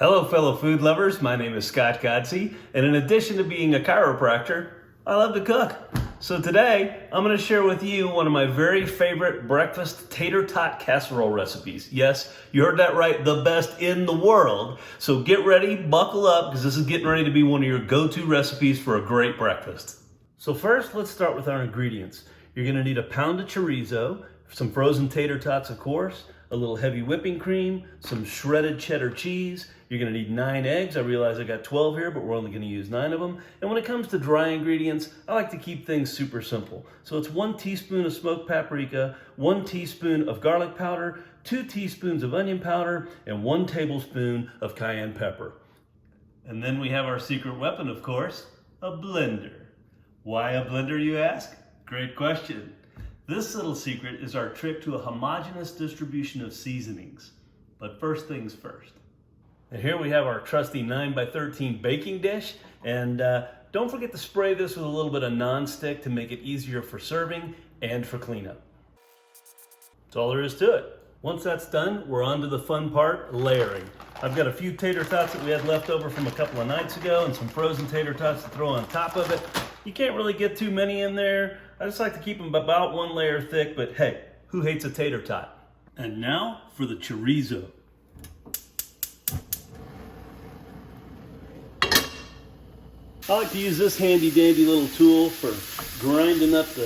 Hello fellow food lovers, my name is Scott Godsey, and in addition to being a chiropractor, I love to cook. So today, I'm going to share with you one of my very favorite breakfast tater tot casserole recipes. Yes, you heard that right, the best in the world. So get ready, buckle up, because this is getting ready to be one of your go-to recipes for a great breakfast. So first, let's start with our ingredients. You're going to need a pound of chorizo, some frozen tater tots of course, a little heavy whipping cream, some shredded cheddar cheese. You're gonna need 9 eggs. I realize I got 12 here, but we're only gonna use 9 of them. And when it comes to dry ingredients, I like to keep things super simple. So it's 1 teaspoon of smoked paprika, 1 teaspoon of garlic powder, 2 teaspoons of onion powder, and 1 tablespoon of cayenne pepper. And then we have our secret weapon, of course, a blender. Why a blender, you ask? Great question. This little secret is our trick to a homogeneous distribution of seasonings. But first things first. And here we have our trusty 9x13 baking dish. And don't forget to spray this with a little bit of non-stick to make it easier for serving and for cleanup. That's all there is to it. Once that's done, we're on to the fun part, layering. I've got a few tater tots that we had left over from a couple of nights ago and some frozen tater tots to throw on top of it. You can't really get too many in there. I just like to keep them about 1 layer thick, but hey, who hates a tater tot? And now for the chorizo. I like to use this handy dandy little tool for grinding up the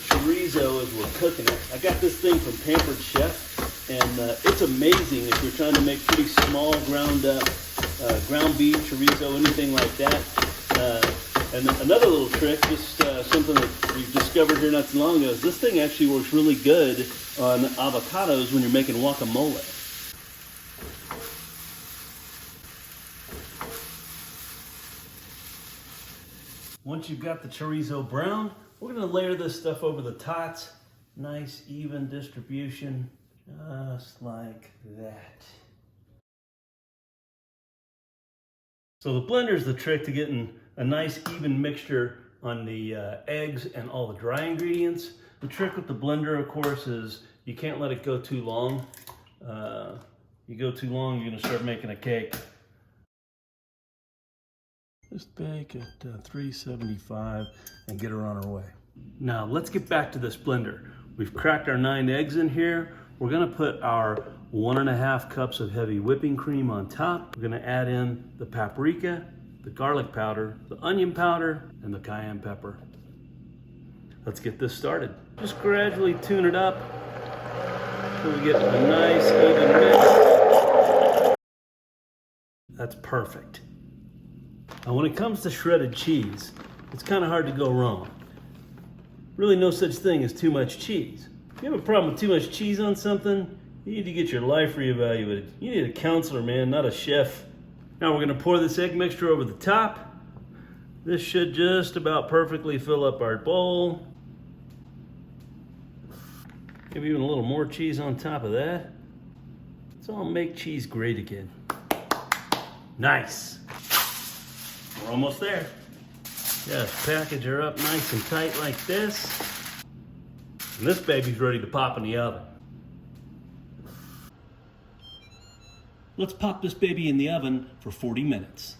chorizo as we're cooking it. I got this thing from Pampered Chef, and it's amazing if you're trying to make pretty small ground up ground beef, chorizo, anything like that. And another little trick, just something that we've discovered here not too long ago, is this thing actually works really good on avocados when you're making guacamole. Once you've got the chorizo browned, we're going to layer this stuff over the tots. Nice even distribution, just like that. So the blender is the trick to getting a nice even mixture on the eggs and all the dry ingredients. The trick with the blender, of course, is you can't let it go too long. You go too long, you're going to start making a cake. Just bake at 375 and get her on her way. Now let's get back to this blender. We've cracked our 9 eggs in here. We're gonna put our 1.5 cups of heavy whipping cream on top. We're gonna add in the paprika, the garlic powder, the onion powder, and the cayenne pepper. Let's get this started. Just gradually tune it up until we get a nice even mix. That's perfect. Now when it comes to shredded cheese, it's kind of hard to go wrong. Really no such thing as too much cheese. If you have a problem with too much cheese on something, you need to get your life reevaluated. You need a counselor, man, not a chef. Now we're gonna pour this egg mixture over the top. This should just about perfectly fill up our bowl. Maybe even a little more cheese on top of that. Let's all make cheese great again. Nice. We're almost there. Just package her up nice and tight like this. And this baby's ready to pop in the oven. Let's pop this baby in the oven for 40 minutes.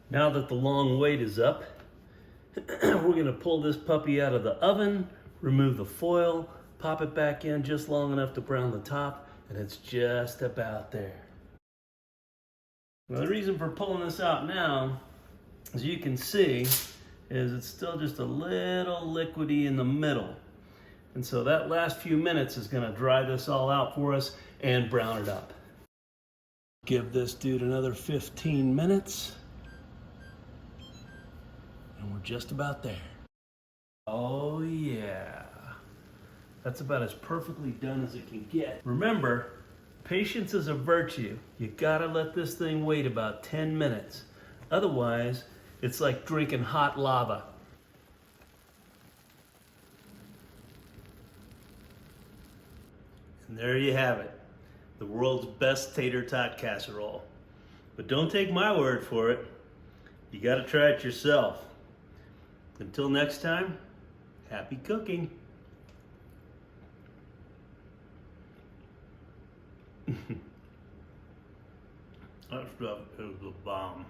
Now that the long wait is up, we're gonna pull this puppy out of the oven, remove the foil, pop it back in just long enough to brown the top, and it's just about there. Now the reason for pulling this out now, as you can see, is it's still just a little liquidy in the middle. And so that last few minutes is gonna dry this all out for us and brown it up. Give this dude another 15 minutes. And we're just about there. Oh yeah. That's about as perfectly done as it can get. Remember, patience is a virtue. You gotta let this thing wait about 10 minutes. Otherwise, it's like drinking hot lava. And there you have it. The world's best tater tot casserole. But don't take my word for it. You gotta try it yourself. Until next time, happy cooking. That stuff is the bomb.